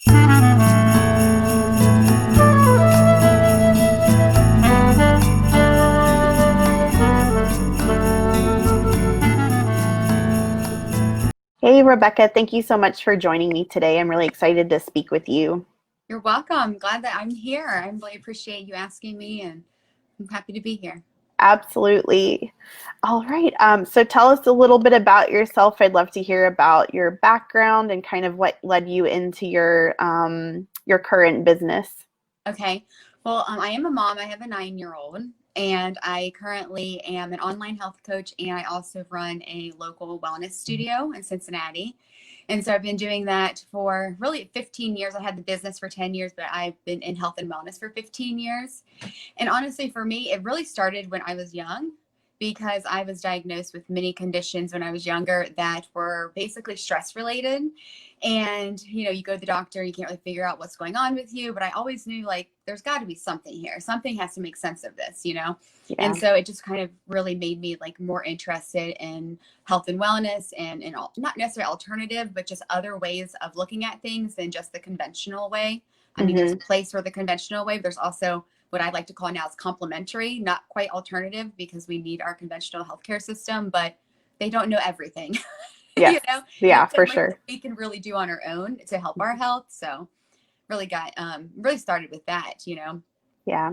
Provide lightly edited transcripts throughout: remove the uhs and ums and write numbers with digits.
Hey, Rebecca, thank you so much for joining me today. I'm really excited to speak with you. You're welcome. Glad that I'm here. I really appreciate you asking me, and I'm happy to be here. Absolutely. All right. So tell us a little bit about yourself. I'd love to hear about your background and kind of what led you into your current business. Okay. Well, I am a mom. I have a 9-year-old, and I currently am an online health coach, and I also run a local wellness studio in Cincinnati. And so I've been doing that for really 15 years. I had the business for 10 years, but I've been in health and wellness for 15 years. And honestly, for me, it really started when I was young because I was diagnosed with many conditions when I was younger that were basically stress related. And, you go to the doctor, you can't really figure out what's going on with you. But I always knew like there's got to be something here. Something has to make sense of this. Yeah. And so it just kind of really made me like more interested in health and wellness and not necessarily alternative, but just other ways of looking at things than just the conventional way. I mean, there's a place for the conventional way, but there's also what I like to call now is complementary, not quite alternative, because we need our conventional healthcare system, but they don't know everything. Yes. Yeah, for sure. We can really do on our own to help our health. So really really started with that. Yeah.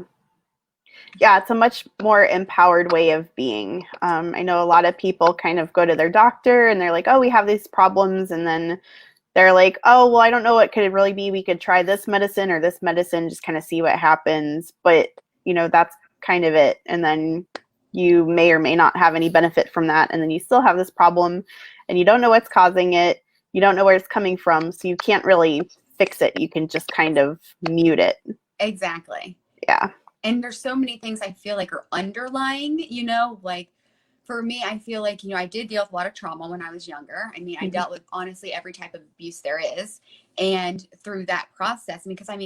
Yeah, it's a much more empowered way of being. I know a lot of people kind of go to their doctor and they're like, oh, we have these problems. And then they're like, oh, well, I don't know what could it really be. We could try this medicine or this medicine, just kind of see what happens. But, that's kind of it. And then you may or may not have any benefit from that. And then you still have this problem and you don't know what's causing it. You don't know where it's coming from. So you can't really fix it. You can just kind of mute it. Exactly. Yeah. And there's so many things I feel like are underlying, like for me, I feel like, I did deal with a lot of trauma when I was younger. I mean, I dealt with honestly every type of abuse there is. And through that process, because I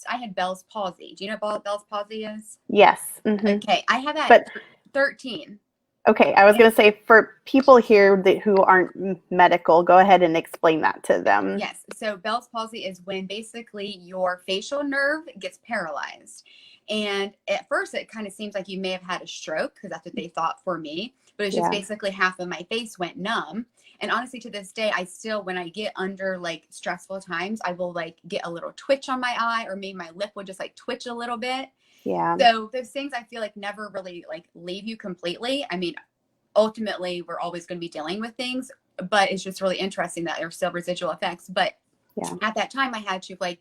had Bell's palsy. Do you know what Bell's palsy is? Yes. Mm-hmm. Okay. I had that at 13. Okay. I was going to say for people here who aren't medical, go ahead and explain that to them. Yes. So Bell's palsy is when basically your facial nerve gets paralyzed. And at first, it kind of seems like you may have had a stroke because that's what they thought for me. But it's just basically half of my face went numb. And honestly, to this day, I still, when I get under like stressful times, I will like get a little twitch on my eye, or maybe my lip will just like twitch a little bit. Yeah. So those things I feel like never really like leave you completely. I mean, ultimately, we're always going to be dealing with things, but it's just really interesting that there's still residual effects. But at that time, I had to like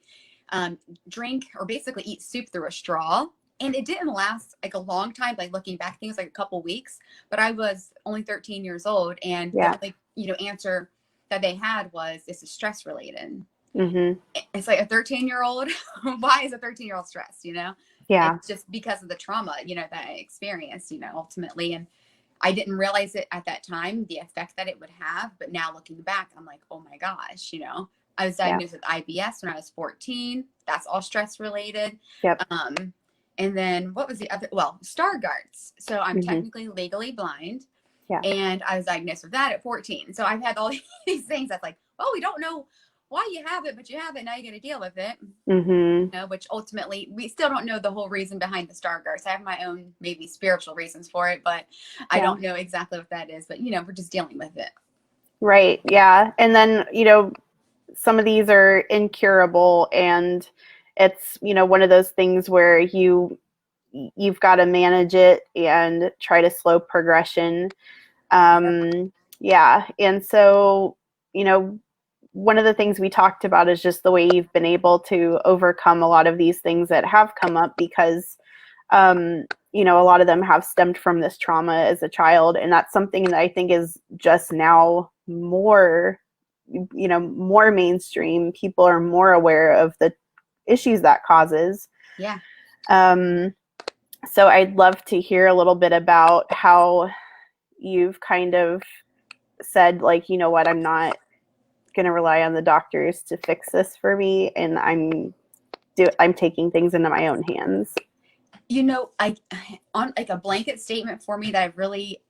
drink or basically eat soup through a straw. And it didn't last like a long time, like looking back, things like a couple weeks, but I was only 13 years old. And the answer that they had was, this is stress related. Mm-hmm. It's like a 13-year-old. Why is a 13-year-old stressed? Yeah. It's just because of the trauma, that I experienced, ultimately. And I didn't realize it at that time, the effect that it would have. But now looking back, I'm like, oh my gosh, I was diagnosed with IBS when I was 14. That's all stress related. Yep. And then what was the other? Well, Stargardt's. So I'm technically legally blind. Yeah. And I was diagnosed with that at 14. So I've had all these things that's like, well, we don't know why you have it, but you have it. Now you got to deal with it. Mm-hmm. Which ultimately we still don't know the whole reason behind the Stargardt's. I have my own maybe spiritual reasons for it, but I don't know exactly what that is. But, we're just dealing with it. Right. Yeah. And then, some of these are incurable, and it's, one of those things where you've got to manage it and try to slow progression. Yeah. And so, one of the things we talked about is just the way you've been able to overcome a lot of these things that have come up because, a lot of them have stemmed from this trauma as a child. And that's something that I think is just now more mainstream. People are more aware of the issues that causes. Yeah. So I'd love to hear a little bit about how you've kind of said, like, you know what, I'm not going to rely on the doctors to fix this for me, and I'm taking things into my own hands. On like a blanket statement for me that I've really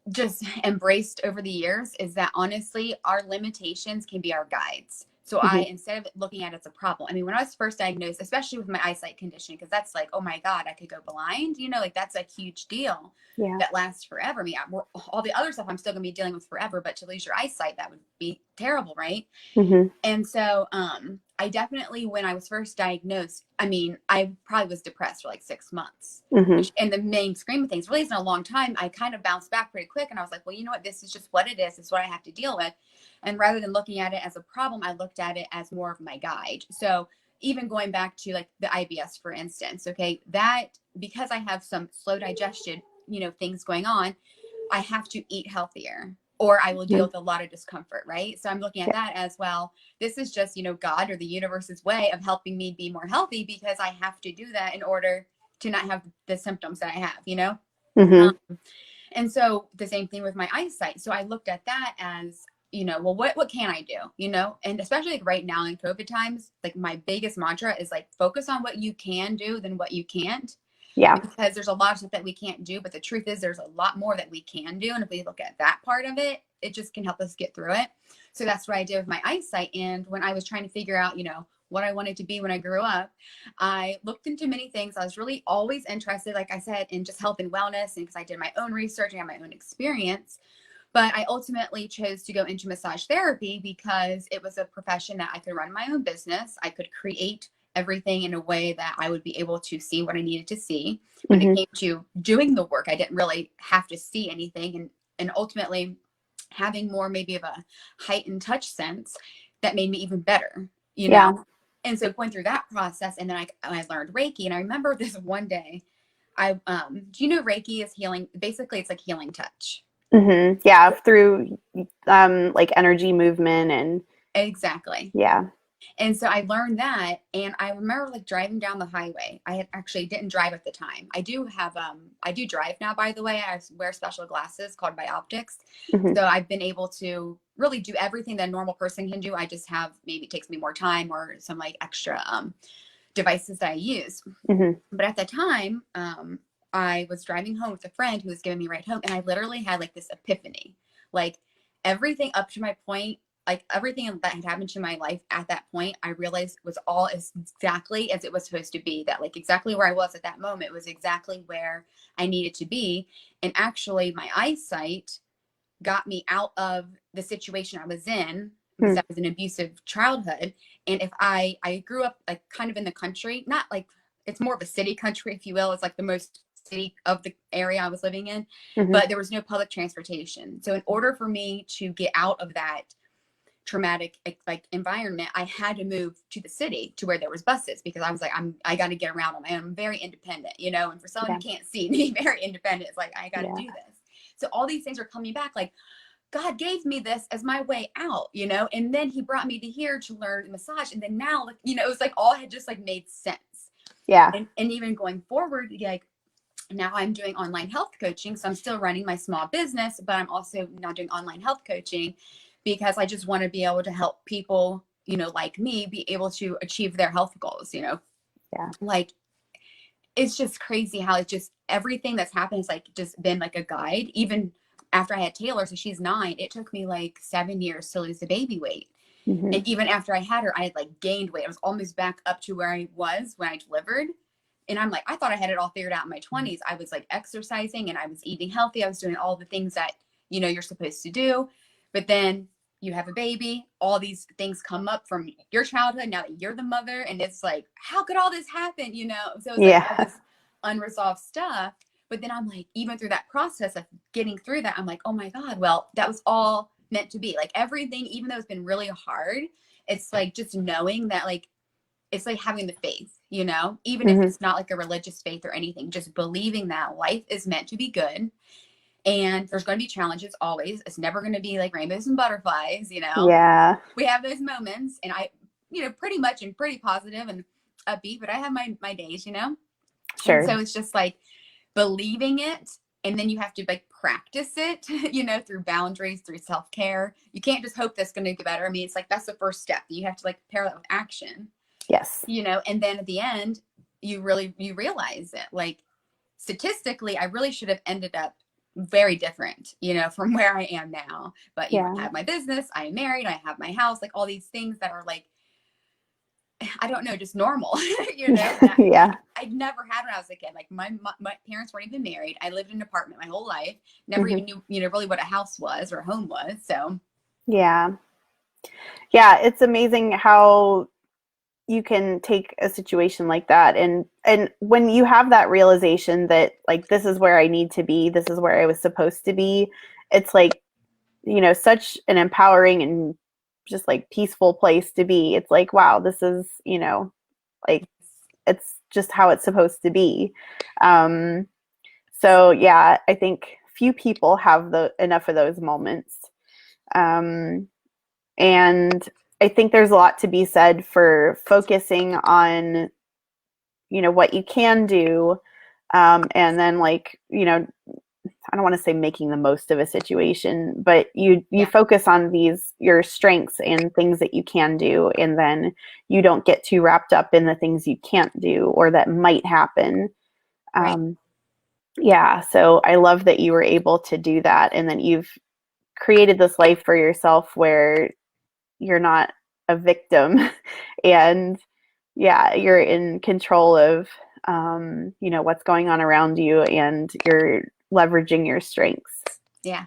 just embraced over the years is that honestly, our limitations can be our guides. So Hmm. instead of looking at it as a problem, I mean, when I was first diagnosed, especially with my eyesight condition, because that's like, oh my God, I could go blind, like that's a huge deal Yeah. that lasts forever. I mean, all the other stuff I'm still gonna be dealing with forever, but to lose your eyesight, that would be terrible, right? Hmm. And so I definitely, when I was first diagnosed, I mean, I probably was depressed for like 6 months, Hmm. which in the main scheme of things really isn't a long time. I kind of bounced back pretty quick, and I was like, well, you know what? This is just what it is. This is what I have to deal with. And rather than looking at it as a problem, I looked at it as more of my guide. So even going back to like the IBS, for instance, okay, that because I have some slow digestion, things going on, I have to eat healthier or I will deal with a lot of discomfort, right? So I'm looking at Yeah. that as well. This is just, God or the universe's way of helping me be more healthy because I have to do that in order to not have the symptoms that I have. Hmm. And so the same thing with my eyesight. So I looked at that as, well, what can I do? And especially like right now in COVID times, like my biggest mantra is like focus on what you can do than what you can't, Yeah. because there's a lot of stuff that we can't do, but the truth is there's a lot more that we can do. And if we look at that part of it, it just can help us get through it. So that's what I did with my eyesight. And when I was trying to figure out, what I wanted to be when I grew up, I looked into many things. I was really always interested, like I said, in just health and wellness, and because I did my own research and had my own experience. But I ultimately chose to go into massage therapy because it was a profession that I could run my own business. I could create everything in a way that I would be able to see what I needed to see. When it Hmm. came to doing the work, I didn't really have to see anything. And ultimately having more maybe of a heightened touch sense that made me even better, Yeah. And so going through that process, and then I learned Reiki. And I remember this one day, do you know Reiki is healing? Basically, it's like healing touch. Hmm. Yeah. Through like energy movement and Exactly. yeah. And so I learned that, and I remember like driving down the highway. I had actually didn't drive at the time. I do drive now, by the way. I wear special glasses called bioptics. Hmm. So I've been able to really do everything that a normal person can do. I just have, maybe it takes me more time or some like extra devices that I use. Hmm. But at the time, I was driving home with a friend who was giving me a ride home, and I literally had like this epiphany. Like everything up to my point, like everything that had happened to my life at that point, I realized was all as exactly as it was supposed to be. That like exactly where I was at that moment was exactly where I needed to be. And actually, my eyesight got me out of the situation I was in because Hmm. that was an abusive childhood. And if I grew up like kind of in the country, not like it's more of a city country, if you will. It's like the most city of the area I was living in, Hmm. but there was no public transportation. So in order for me to get out of that traumatic like environment, I had to move to the city to where there was buses because I was like, I got to get around on my own. I'm very independent, and for someone Yeah. who can't see me, very independent, it's like I got to Yeah. do this. So all these things are coming back like God gave me this as my way out, and then he brought me to here to learn massage. And then now, like, it was like all had just like made sense. Yeah. And even going forward, like now I'm doing online health coaching. So I'm still running my small business, but I'm also now doing online health coaching because I just want to be able to help people, like me be able to achieve their health goals. Yeah. Like it's just crazy how it's just everything that's happened has like just been like a guide. Even after I had Taylor, so she's 9, it took me like 7 years to lose the baby weight. Hmm. And even after I had her, I had like gained weight. I was almost back up to where I was when I delivered. And I'm like, I thought I had it all figured out in my 20s. I was like exercising and I was eating healthy. I was doing all the things that, you're supposed to do. But then you have a baby, all these things come up from your childhood. Now that you're the mother, and it's like, how could all this happen? So it's like all Yeah. this unresolved stuff. But then I'm like, even through that process of getting through that, I'm like, oh my God, well, that was all meant to be. Like everything, even though it's been really hard, it's like just knowing that like it's like having the faith, even if Hmm. it's not like a religious faith or anything, just believing that life is meant to be good. And there's going to be challenges always. It's never going to be like rainbows and butterflies. Yeah. We have those moments, and I, pretty much am pretty positive and upbeat, but I have my days. And Sure. so it's just like believing it. And then you have to like practice it, through boundaries, through self-care. You can't just hope that's going to get better. I mean, it's like, that's the first step. You have to like pair that with action, Yes. and then at the end, you realize it. Like statistically, I really should have ended up very different, you know, from where I am now. But, you know, I Yeah. have my business, I'm married, I have my house, like all these things that are like, I don't know, just normal, you know, that Yeah. I never had when I was a kid. Like my parents weren't even married. I lived in an apartment my whole life. Never Hmm. even knew, you know, really what a house was or a home was. So Yeah. Yeah. It's amazing how you can take a situation like that, and when you have that realization that like this is where I need to be, this is where I was supposed to be, it's like, you know, such an empowering and just like peaceful place to be. It's like, wow, this is, you know, like it's just how it's supposed to be. um so yeah, I think few people have the enough of those moments. um and I think there's a lot to be said for focusing on, you know, what you can do, and then like, you know, I don't want to say making the most of a situation, but you yeah, focus on these your strengths and things that you can do, and then you don't get too wrapped up in the things you can't do or that might happen. right. Um, yeah, so I love that you were able to do that, and then you've created this life for yourself where you're not a victim, and yeah, you're in control of, you know, what's going on around you, and you're leveraging your strengths. Yeah.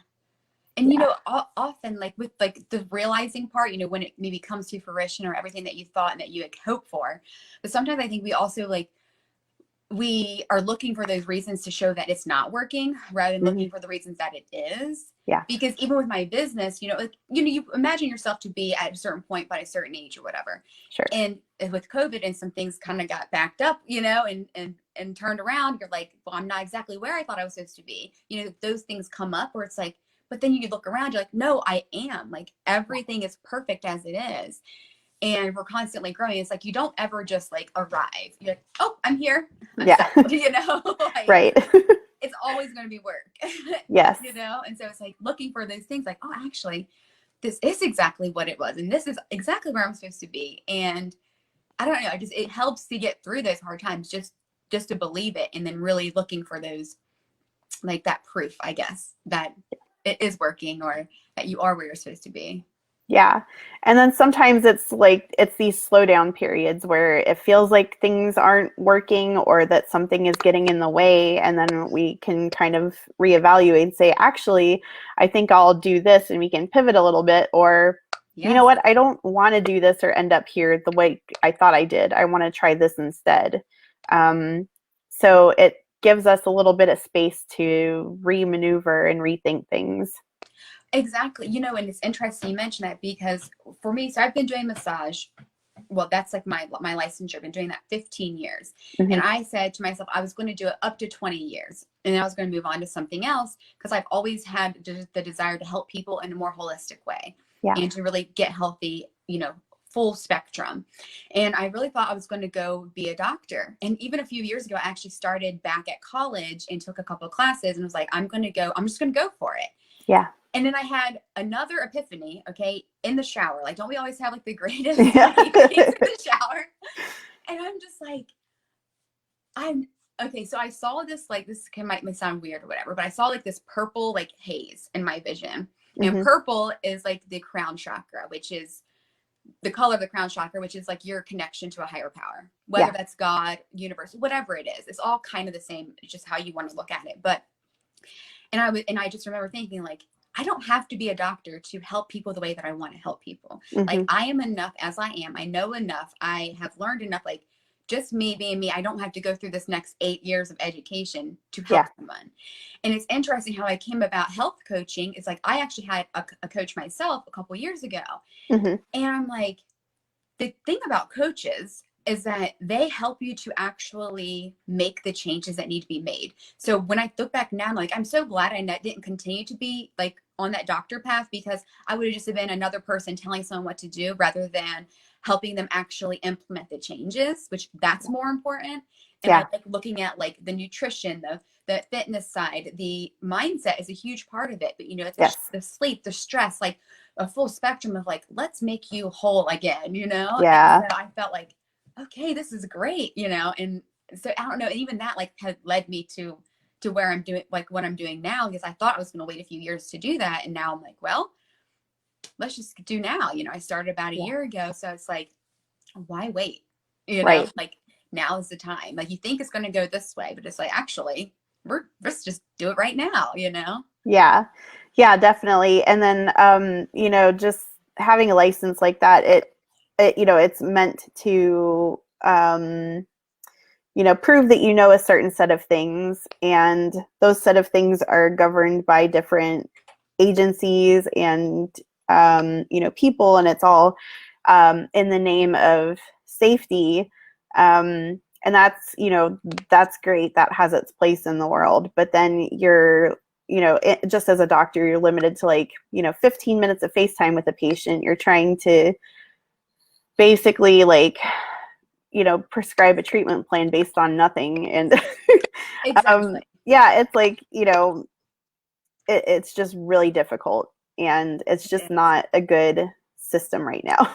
And you Yeah. know, often like with like the realizing part, you know, when it maybe comes to fruition or everything that you thought and that you had hoped for, but sometimes I think we also like we are looking for those reasons to show that it's not working rather than Hmm. looking for the reasons that it is. Yeah. Because even with my business, you know, like, you know, you imagine yourself to be at a certain point by a certain age or whatever. Sure. And with COVID and some things kind of got backed up, you know, and turned around, you're like, well, I'm not exactly where I thought I was supposed to be. You know, those things come up where it's like, but then you look around, you're like, no, I am. Like everything is perfect as it is, and we're constantly growing. It's like you don't ever just like arrive. You're like, oh, I'm here, I'm Yeah. settled, you know. Like Right. it's always going to be work, Yes. you know. And so it's like looking for those things, like, oh, actually, this is exactly what it was, and this is exactly where I'm supposed to be. And I don't know, I just it helps to get through those hard times, just to believe it, and then really looking for those like that proof, I guess, that it is working or that you are where you're supposed to be. Yeah. And then sometimes it's like it's these slowdown periods where it feels like things aren't working or that something is getting in the way. And then we can kind of reevaluate and say, actually, I think I'll do this, and we can pivot a little bit. Or, you know Yes, what, I don't want to do this or end up here the way I thought I did. I want to try this instead. So it gives us a little bit of space to re-maneuver and rethink things. exactly. You know, and it's interesting you mention that because for me, so I've been doing massage. Well, that's like my licensure. I've been doing that 15 years. And Hmm. I said to myself, I was going to do it up to 20 years. And then I was going to move on to something else because I've always had the desire to help people in a more holistic way Yeah. and to really get healthy, you know, full spectrum. And I really thought I was going to go be a doctor. And even a few years ago, I actually started back at college and took a couple of classes and was like, I'm just going to go for it. Yeah. And then I had another epiphany, okay, in the shower. Like, don't we always have like the greatest Yeah. like epiphanies in the shower? And I'm just like, I'm okay. So I saw this, like, might sound weird or whatever, but I saw like this purple like haze in my vision. And Hmm. purple is like the crown chakra, which is the color of the crown chakra, which is like your connection to a higher power, whether Yeah. that's God, universe, whatever it is. It's all kind of the same. It's just how you want to look at it. But and I just remember thinking like, I don't have to be a doctor to help people the way that I want to help people. Like Hmm. I am enough as I am. I know enough. I have learned enough. Like just me being me, I don't have to go through this next 8 years of education to help Yeah. someone. And it's interesting how I came about health coaching. It's like I actually had a coach myself a couple years ago. Hmm. And I'm like, the thing about coaches is that they help you to actually make the changes that need to be made. So when I look back now, I'm like, I'm so glad I didn't continue to be like on that doctor path because I would have just been another person telling someone what to do rather than helping them actually implement the changes, which that's more important. And I Yeah. like looking at like the nutrition, the fitness side, the mindset is a huge part of it. But you know, Yes. the sleep, the stress, like a full spectrum of like, let's make you whole again, you know? And so Yeah. I felt like, okay, this is great, you know? And so I don't know, and even that like had led me to to where I'm doing like what I'm doing now, because I thought I was going to wait a few years to do that. And now I'm like, well, let's just do now. I started about a year ago. So it's like, why wait? Right. Like now is the time. Like you think it's going to go this way, but it's like, actually, let's just do it right now, Yeah. Yeah, definitely. And then, just having a license like that, it's meant to, prove that you know a certain set of things, and those set of things are governed by different agencies and, people, and it's all in the name of safety. And that's great. That has its place in the world. But then just as a doctor, you're limited to 15 minutes of FaceTime with a patient. You're trying to basically prescribe a treatment plan based on nothing. And Exactly. it's it's just really difficult, and it's just not a good system right now.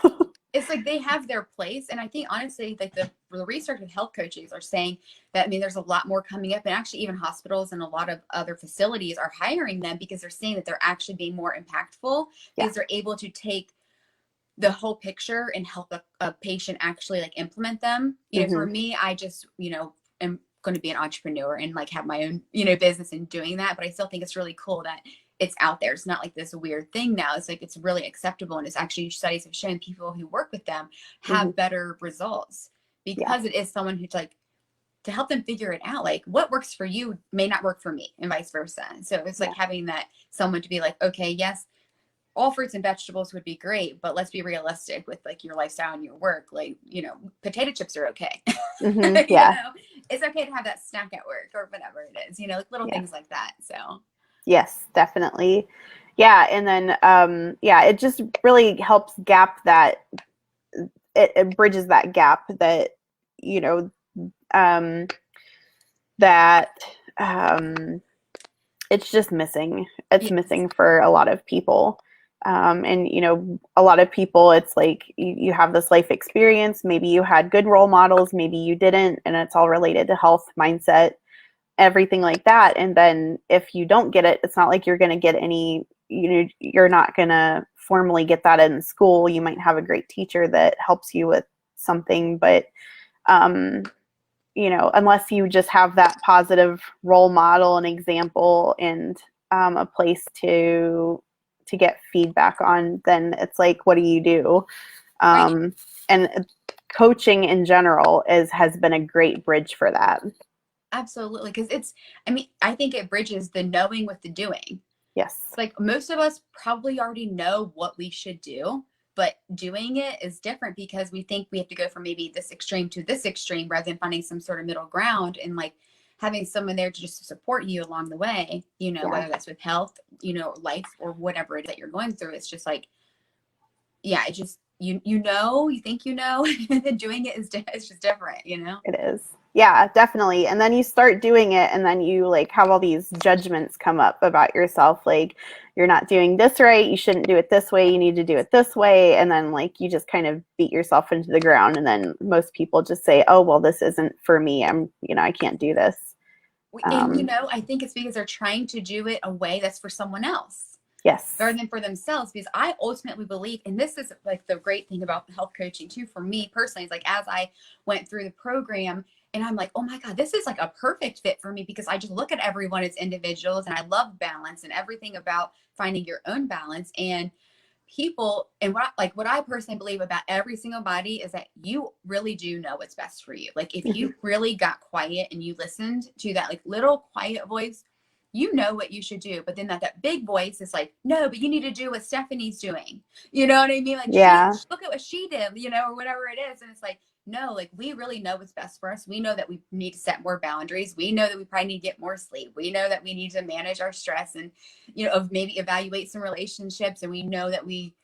It's like they have their place. And I think honestly, like the research with health coaches are saying that, there's a lot more coming up, and actually even hospitals and a lot of other facilities are hiring them because they're saying that they're actually being more impactful because they're able to take the whole picture and help a patient actually implement them. For me, I just, am going to be an entrepreneur and have my own, business in doing that. But I still think it's really cool that it's out there. It's not like this weird thing now. It's it's really acceptable. And it's actually, studies have shown people who work with them have better results because it is someone who's to help them figure it out. What works for you may not work for me and vice versa. So it's having that someone to be okay, yes, all fruits and vegetables would be great, but let's be realistic with your lifestyle and your work. Potato chips are okay. Yeah. It's okay to have that snack at work or whatever it is, little things like that. So yes, definitely. Yeah. And then, it just really helps gap that, it bridges that gap that, that, it's just missing. It's missing for a lot of people. And a lot of people, it's you have this life experience. Maybe you had good role models, maybe you didn't, and it's all related to health, mindset, everything like that. And then if you don't get it, it's not like you're going to get any, you're not going to formally get that in school. You might have a great teacher that helps you with something, but unless you just have that positive role model and example and a place to get feedback on, then it's what do you do? And coaching in general has been a great bridge for that. Absolutely. Because I think it bridges the knowing with the doing. Yes. Most of us probably already know what we should do, but doing it is different because we think we have to go from maybe this extreme to this extreme rather than finding some sort of middle ground and having someone there to just support you along the way, whether that's with health, life or whatever it is that you're going through. It's just it just, you think, and then doing it it's just different, It is. Yeah, definitely. And then you start doing it, and then you have all these judgments come up about yourself. You're not doing this right. You shouldn't do it this way. You need to do it this way. And then you just kind of beat yourself into the ground. And then most people just say, oh, well, this isn't for me. I can't do this. And, I think it's because they're trying to do it a way that's for someone else. Yes. Rather than for themselves, because I ultimately believe, and this is the great thing about health coaching too, for me personally, is as I went through the program and I'm oh my God, this is a perfect fit for me because I just look at everyone as individuals and I love balance and everything about finding your own balance and people. And what I personally believe about every single body is that you really do know what's best for you. If you really got quiet and you listened to that little quiet voice, you know what you should do. But then that big voice is no, but you need to do what Stephanie's doing. You know what I mean? Look at what she did, or whatever it is. And it's no, we really know what's best for us. We know that we need to set more boundaries. We know that we probably need to get more sleep. We know that we need to manage our stress and, maybe evaluate some relationships. And we know that we,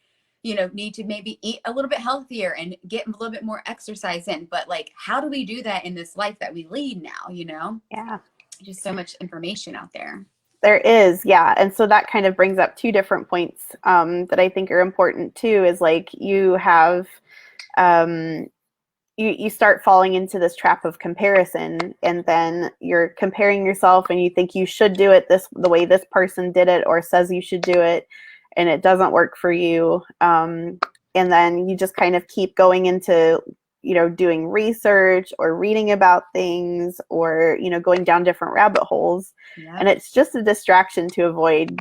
need to maybe eat a little bit healthier and get a little bit more exercise in. But how do we do that in this life that we lead now, Yeah. Just so much information out there. There is, yeah. And so that kind of brings up two different points that I think are important too, is you have, you start falling into this trap of comparison, and then you're comparing yourself and you think you should do it the way this person did it or says you should do it, and it doesn't work for you. And then you just kind of keep going into, doing research or reading about things or, going down different rabbit holes. Yeah. And it's just a distraction to avoid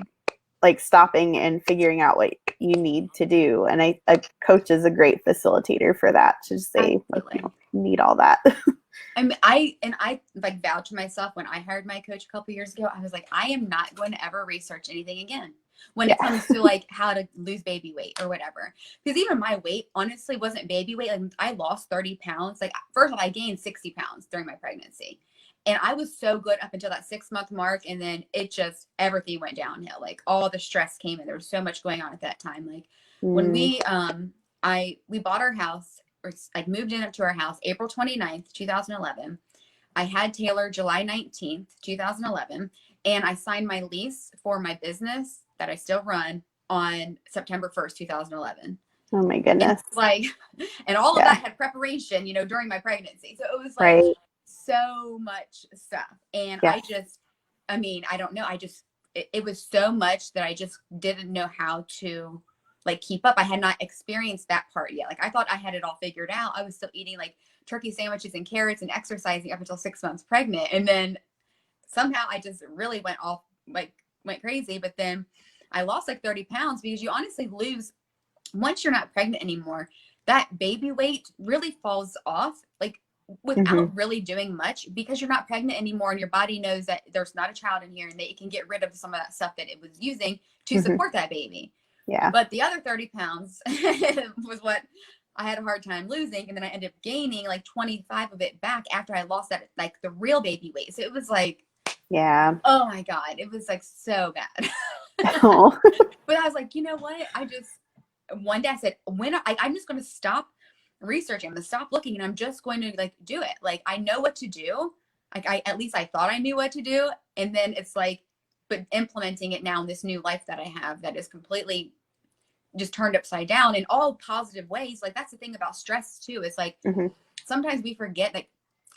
like stopping and figuring out what you need to do. And a coach is a great facilitator for that, to just say, like, you need all that. I like vouch for myself. When I hired my coach a couple years ago, I was like, I am not going to ever research anything again when it comes to like how to lose baby weight or whatever. Because even my weight honestly wasn't baby weight. Like I lost 30 pounds. Like first of all, I gained 60 pounds during my pregnancy. And I was so good up until that 6-month mark. And then it just, everything went downhill. Like all the stress came in. There was so much going on at that time. Like when we bought our house, or like moved into our house, April 29th, 2011. I had Taylor July 19th, 2011. And I signed my lease for my business that I still run on September 1st, 2011. Oh my goodness. And all of that had preparation, during my pregnancy. So it was like so much stuff. And I don't know. It was so much that I just didn't know how to like keep up. I had not experienced that part yet. Like I thought I had it all figured out. I was still eating like turkey sandwiches and carrots and exercising up until 6 months pregnant. And then somehow I just really went crazy. But then I lost like 30 pounds because you honestly lose, once you're not pregnant anymore, that baby weight really falls off like without really doing much, because you're not pregnant anymore and your body knows that there's not a child in here and that it can get rid of some of that stuff that it was using to support that baby. Yeah. But the other 30 pounds was what I had a hard time losing. And then I ended up gaining like 25 of it back after I lost that, like the real baby weight. So it was like, oh my God, it was like so bad. Oh. But I was like, you know what? One day I said, I'm just going to stop researching. I'm going to stop looking and I'm just going to like do it. Like I know what to do. Like at least I thought I knew what to do. And then it's like, but implementing it now in this new life that I have that is completely just turned upside down in all positive ways. Like that's the thing about stress too. It's like sometimes we forget like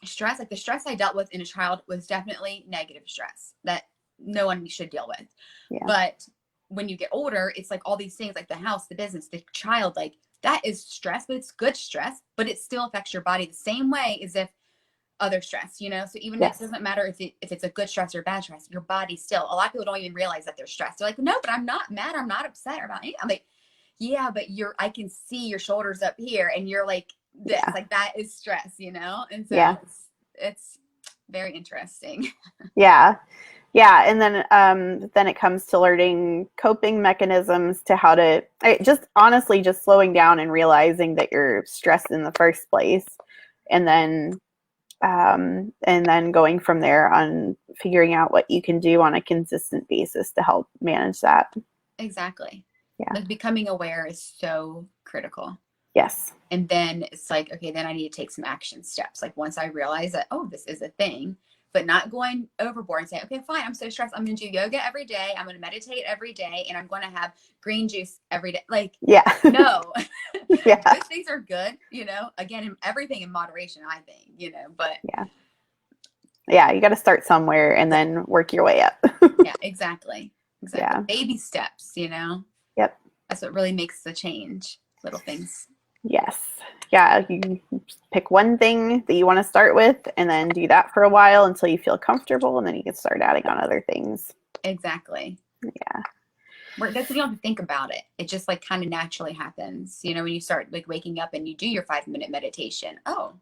stress, like the stress I dealt with in a child was definitely negative stress that no one should deal with. Yeah. But when you get older, it's like all these things like the house, the business, the child, like that is stress, but it's good stress, but it still affects your body the same way as if other stress, so even if it doesn't matter if it's a good stress or bad stress, your body still, a lot of people don't even realize that they're stressed. They're like, no, but I'm not mad. I'm not upset about anything. I'm like, yeah, but I can see your shoulders up here and you're like this, like that is stress, And so it's very interesting. Yeah. And then it comes to learning coping mechanisms to how to just slowing down and realizing that you're stressed in the first place. And then going from there on figuring out what you can do on a consistent basis to help manage that. Exactly. Yeah. Like becoming aware is so critical. Yes. And then it's like, okay, then I need to take some action steps. Like once I realize that, oh, this is a thing, but not going overboard and saying, okay, fine, I'm so stressed. I'm going to do yoga every day. I'm going to meditate every day. And I'm going to have green juice every day. Like, no, those things are good, again, everything in moderation, I think, but you got to start somewhere and then work your way up. Yeah, exactly. Yeah. Baby steps, Yep. That's what really makes the change. Little things. Yes. Yeah. You pick one thing that you want to start with and then do that for a while until you feel comfortable, and then you can start adding on other things. Exactly. Yeah. You don't have to think about it. It just like kind of naturally happens. When you start like waking up and you do your 5-minute meditation. Oh,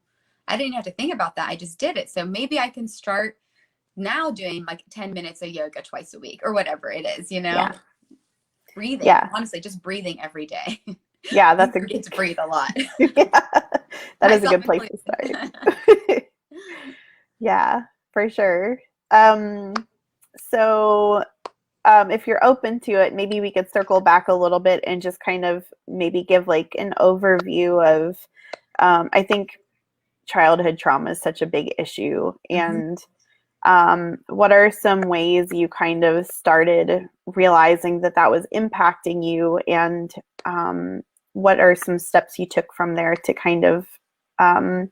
I didn't have to think about that. I just did it. So maybe I can start now doing like 10 minutes of yoga twice a week or whatever it is, Breathing. Yeah. Honestly, just breathing every day. Yeah, that's to breathe a lot. That is a good place to start. Yeah, for sure. So if you're open to it, maybe we could circle back a little bit and just kind of maybe give like an overview of, I think childhood trauma is such a big issue. And what are some ways you kind of started realizing that was impacting you, and what are some steps you took from there to kind of I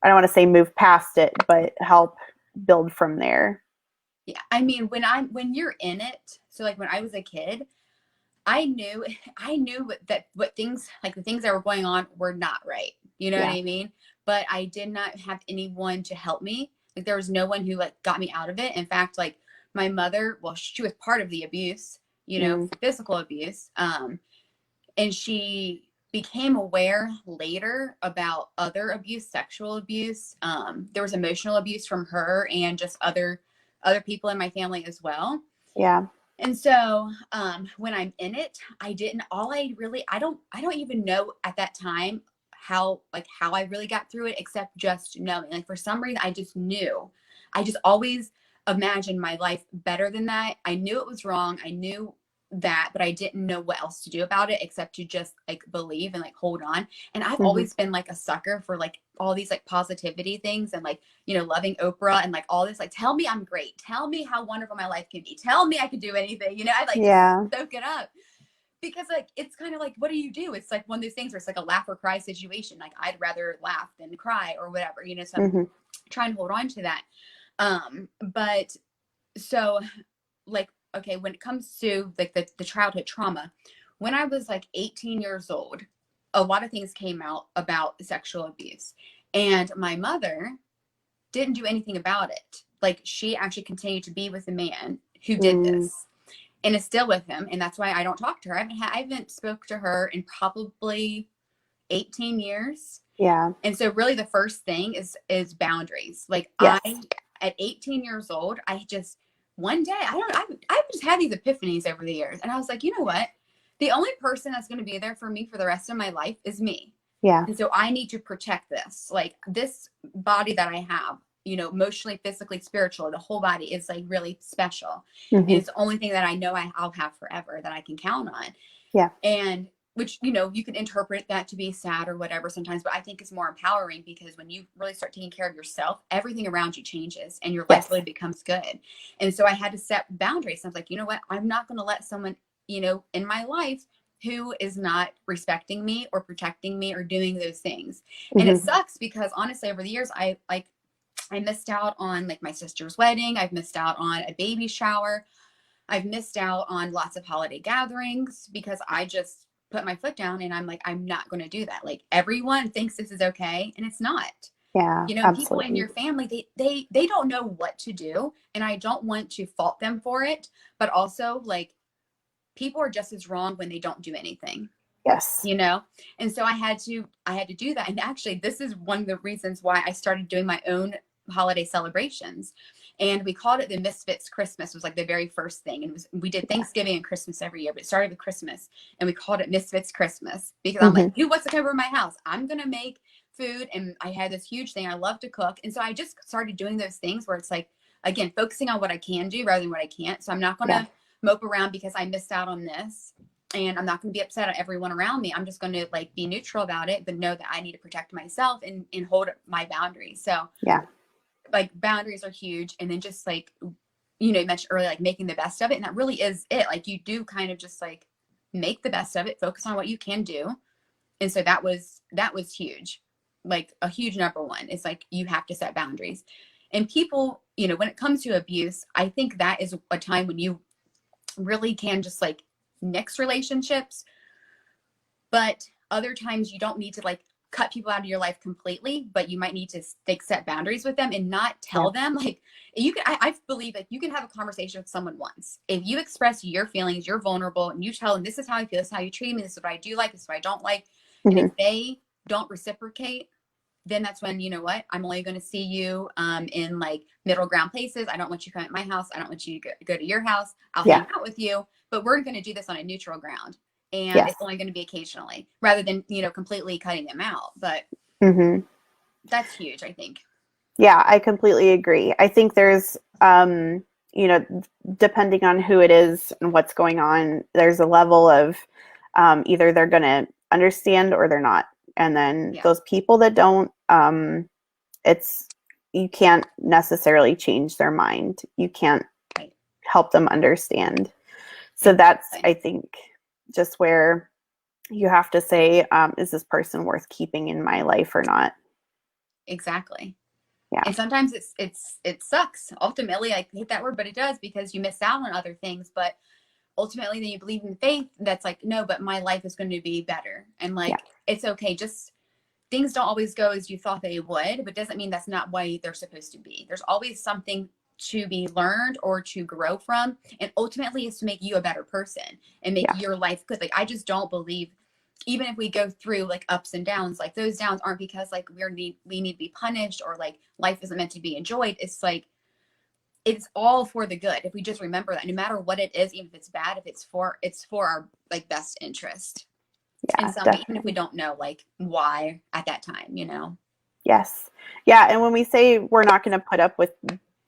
don't want to say move past it, but help build from there. Yeah. I mean, when you're in it, so like when I was a kid, I knew what things, like the things that were going on, were not right. You know what Yeah. I mean? But I did not have anyone to help me. Like there was no one who like got me out of it. In fact, like my mother, well, she was part of the abuse, physical abuse. And she became aware later about other abuse, sexual abuse. There was emotional abuse from her and just other people in my family as well. Yeah. And so when I'm in it, I don't even know at that time how I really got through it, except just knowing. Like for some reason, I just knew. I just always imagined my life better than that. I knew it was wrong. I knew that, but I didn't know what else to do about it except to just like believe and like hold on. And I've always been like a sucker for like all these like positivity things and like, loving Oprah and like all this, like, tell me I'm great. Tell me how wonderful my life can be. Tell me I could do anything. I like just soak it up, because like, it's kind of like, what do you do? It's like one of those things where it's like a laugh or cry situation. Like I'd rather laugh than cry or whatever, so I'm trying to hold on to that. But so like, okay, when it comes to like the childhood trauma, when I was like 18 years old, a lot of things came out about sexual abuse, and my mother didn't do anything about it. Like she actually continued to be with the man who did this and is still with him. And that's why I don't talk to her. I haven't spoke to her in probably 18 years. Yeah. And so really the first thing is boundaries. Like Yes. at 18 years old, I just, one day, I've just had these epiphanies over the years. And I was like, you know what? The only person that's going to be there for me for the rest of my life is me. Yeah. And so I need to protect this. Like this body that I have, emotionally, physically, spiritually, the whole body is like really special. And it's the only thing that I know I'll have forever that I can count on. Yeah. And which, you can interpret that to be sad or whatever sometimes, but I think it's more empowering, because when you really start taking care of yourself, everything around you changes and your life really becomes good. And so I had to set boundaries. I was like, you know what? I'm not going to let someone, in my life who is not respecting me or protecting me or doing those things. And it sucks because honestly, over the years, I missed out on like my sister's wedding. I've missed out on a baby shower. I've missed out on lots of holiday gatherings because I just put my foot down and I'm like, I'm not going to do that. Like everyone thinks this is okay, and it's not. Yeah. People in your family, they don't know what to do, and I don't want to fault them for it, but also like people are just as wrong when they don't do anything. Yes. And so I had to do that. And actually, this is one of the reasons why I started doing my own holiday celebrations. And we called it the Misfits Christmas, was like the very first thing. And we did Thanksgiving and Christmas every year, but it started with Christmas. And we called it Misfits Christmas because I'm like, who wants to come over to my house? I'm going to make food. And I had this huge thing. I love to cook. And so I just started doing those things where it's like, again, focusing on what I can do rather than what I can't. So I'm not going to mope around because I missed out on this. And I'm not going to be upset at everyone around me. I'm just going to like be neutral about it, but know that I need to protect myself and hold my boundaries. So like boundaries are huge. And then just like, you mentioned earlier, like making the best of it. And that really is it. Like you do kind of just like make the best of it, focus on what you can do. And so that was huge, like a huge number one. It's like, you have to set boundaries. And people, when it comes to abuse, I think that is a time when you really can just like nix relationships, but other times you don't need to like cut people out of your life completely, but you might need to like set boundaries with them and not tell them like you can. I believe like you can have a conversation with someone once. If you express your feelings, you're vulnerable, and you tell them, this is how I feel, this is how you treat me, this is what I do like, this is what I don't like. And if they don't reciprocate, then that's when, you know what, I'm only going to see you in like middle ground places. I don't want you to come at my house. I don't want you to go to your house. I'll hang out with you, but we're going to do this on a neutral ground. And it's only going to be occasionally rather than, completely cutting them out. But that's huge, I think. Yeah, I completely agree. I think there's, depending on who it is and what's going on, there's a level of either they're going to understand or they're not. And then those people that don't, you can't necessarily change their mind. You can't help them understand. So that's, I think, just where you have to say, is this person worth keeping in my life or not? Exactly. Yeah. And sometimes it sucks. Ultimately, I hate that word, but it does, because you miss out on other things. But ultimately, then you believe in faith that's like, no, but my life is going to be better. And like, Yeah. it's okay. Just things don't always go as you thought they would, but doesn't mean that's not why they're supposed to be. There's always something to be learned or to grow from. And ultimately, it's to make you a better person and make Yeah. your life good. Like, I just don't believe, even if we go through like ups and downs, like those downs aren't because like we need to be punished or like life isn't meant to be enjoyed. It's like, it's all for the good. If we just remember that, no matter what it is, even if it's bad, if it's for our like best interest. And Yeah, some, even if we definitely. don't know like why at that time, you know. Yes. Yeah. And when we say we're not going to put up with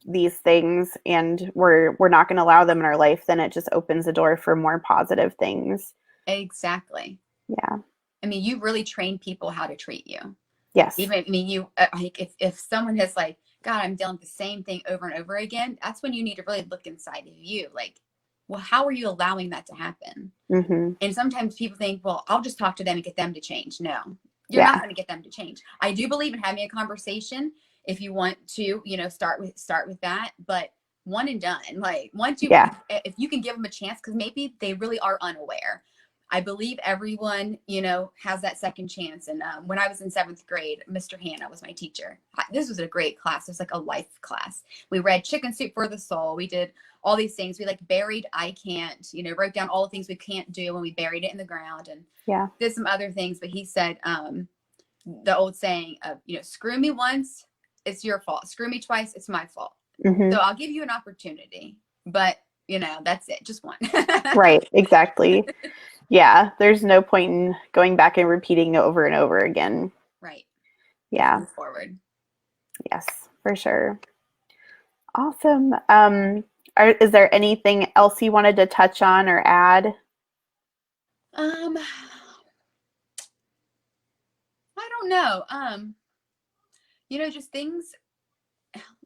these things and we're not going to allow them in our life, then it just opens the door for more positive things. Exactly. Yeah. I mean, you really train people how to treat you. Yes. Even, I mean, you like if someone has like, God, I'm dealing with the same thing over and over again, that's when you need to really look inside of you. Like, well, how are you allowing that to happen? Mm-hmm. And sometimes people think, well, I'll just talk to them and get them to change. No, you're not Yeah. going to get them to change. I do believe in having a conversation if you want to, you know, start with that, but one and done. Like, once you, Yeah. if you can give them a chance, because maybe they really are unaware. I believe everyone, you know, has that second chance. And when I was in 7th grade, Mr. Hanna was my teacher. This was a great class. It was like a life class. We read Chicken Soup for the Soul. We did all these things. We like buried I can't, you know, wrote down all the things we can't do when we buried it in the ground, and Yeah. did some other things. But he said the old saying of, you know, screw me once, it's your fault. Screw me twice, it's my fault. Mm-hmm. So I'll give you an opportunity, but you know, that's it, just one. Right. Exactly. Yeah. There's no point in going back and repeating it over and over again. Right. Just Yeah. move forward. Yes, for sure. Awesome. Is there anything else you wanted to touch on or add? Um, I don't know. You know, just things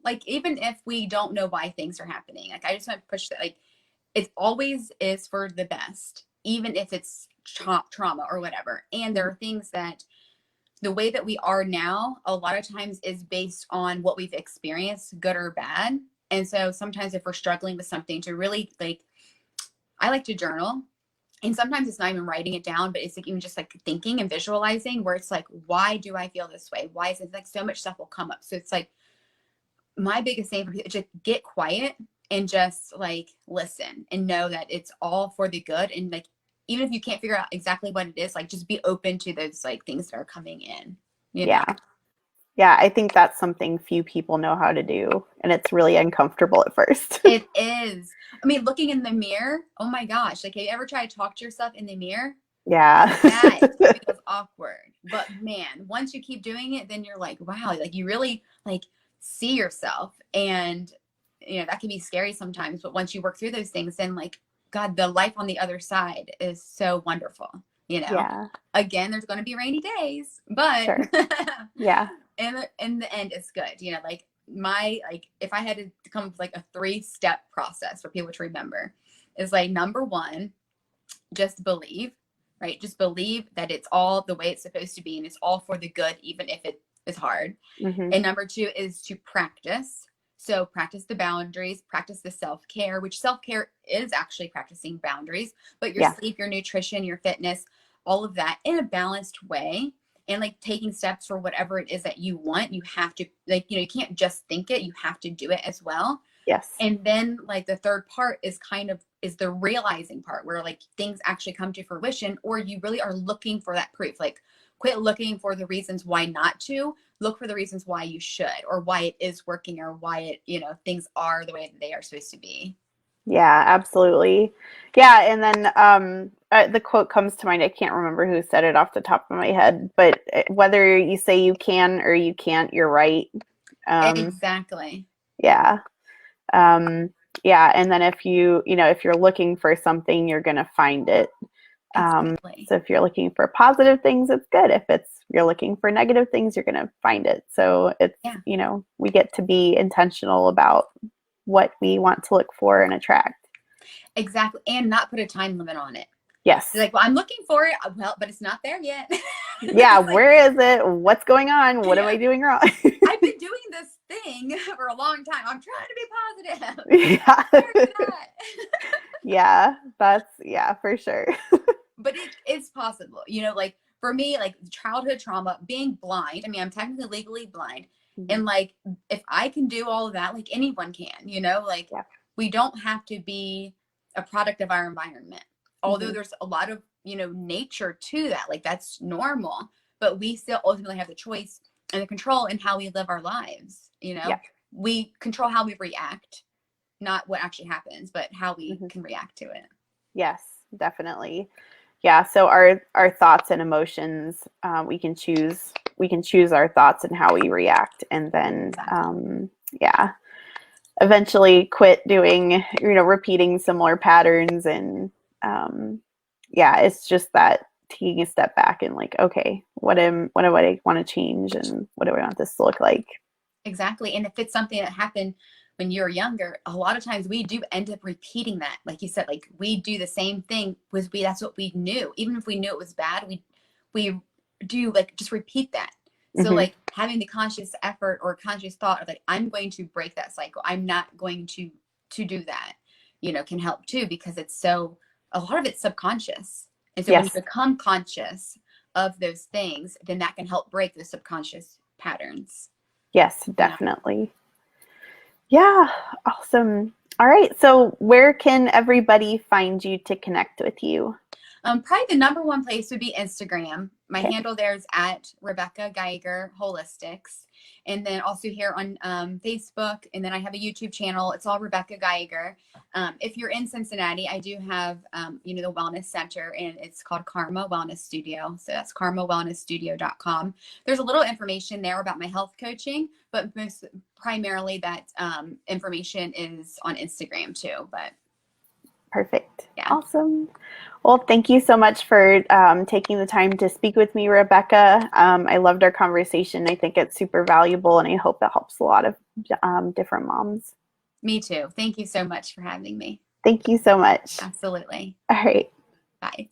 like, even if we don't know why things are happening, like I just want to push that, like, it always is for the best, even if it's trauma or whatever. And there are things that the way that we are now, a lot of times is based on what we've experienced, good or bad. And so sometimes if we're struggling with something, to really like, I like to journal. And sometimes it's not even writing it down, but it's like even just like thinking and visualizing, where it's like, why do I feel this way? Why is it like so much stuff will come up? So it's like, my biggest thing for people, just get quiet and just like listen and know that it's all for the good. And like, even if you can't figure out exactly what it is, like just be open to those like things that are coming in, you know? Yeah. Yeah, I think that's something few people know how to do, and it's really uncomfortable at first. It is. I mean, looking in the mirror, oh my gosh, like have you ever tried to talk to yourself in the mirror? Yeah. That feels awkward. But man, once you keep doing it, then you're like, wow, like you really like see yourself. And you know, that can be scary sometimes, but once you work through those things, then like, God, the life on the other side is so wonderful, you know. Yeah, Again, there's going to be rainy days, but sure. Yeah. in the end it's good, you know. Like, my, like, if I had to come up with like a 3-step process for people to remember, is like, number 1, just believe, right? Just believe that it's all the way it's supposed to be and it's all for the good, even if it is hard. Hmm. And number 2 is to practice. So practice the boundaries, practice the self-care, which self-care is actually practicing boundaries, but your Yeah. sleep, your nutrition, your fitness, all of that in a balanced way. And like taking steps for whatever it is that you want, you have to, like, you know, you can't just think it, you have to do it as well. Yes. And then like the third part is kind of is the realizing part, where like things actually come to fruition, or you really are looking for that proof. Like, quit looking for the reasons why not to, look for the reasons why you should, or why it is working, or why it, you know, things are the way that they are supposed to be. Yeah, absolutely. Yeah, and then the quote comes to mind. I can't remember who said it off the top of my head, but whether you say you can or you can't, you're right. Um, Exactly. yeah. Um, yeah, and then if you're looking for something, you're gonna find it. Exactly. So if you're looking for positive things, it's good. If you're looking for negative things, you're gonna find it. So it's, Yeah, we get to be intentional about what we want to look for and attract. exactly. And not put a time limit on it. Yes. They're like, well, I'm looking for it. Well, but it's not there yet. Yeah. It's like, Where is it? What's going on? What am yeah. I doing wrong? I've been doing this thing for a long time. I'm trying to be positive. Yeah. Where's that? Yeah. Yeah, for sure. But it's possible, like for me, like childhood trauma, being blind. I mean, I'm technically legally blind. Mhm. And like, if I can do all of that, like anyone can, like Yeah. we don't have to be a product of our environment. Although Mhm. there's a lot of, nature to that, like that's normal, but we still ultimately have the choice and the control in how we live our lives. Yeah. We control how we react, not what actually happens, but how we Mhm. can react to it. Yes, definitely. Yeah. So our thoughts and emotions, we can choose. We can choose our thoughts and how we react, and then yeah, eventually quit doing, repeating similar patterns. And yeah, it's just that taking a step back and like, okay, what do I want to change, and what do I want this to look like? Exactly. And if it's something that happened when you're younger, a lot of times we do end up repeating that. Like you said, like we do the same thing was that's what we knew. Even if we knew it was bad, we do like just repeat that. So Hmm. like having the conscious effort or conscious thought of like, I'm going to break that cycle. I'm not going to do that, can help too, because a lot of it's subconscious. And so when you Yes. become conscious of those things, then that can help break the subconscious patterns. Yes, definitely. Yeah, awesome. All right. So where can everybody find you to connect with you? Probably the number one place would be Instagram. My Okay. handle there is at Rebecca Geiger Holistics. And then also here on Facebook. And then I have a YouTube channel. It's all Rebecca Geiger. If you're in Cincinnati, I do have, the Wellness Center, and it's called Karma Wellness Studio. So that's karmawellnessstudio.com. There's a little information there about my health coaching, but most primarily that information is on Instagram too. But Perfect. yeah. Awesome. Well, thank you so much for taking the time to speak with me, Rebecca. I loved our conversation. I think it's super valuable, and I hope that helps a lot of different moms. Me too. Thank you so much for having me. Thank you so much. Absolutely. All right. Bye.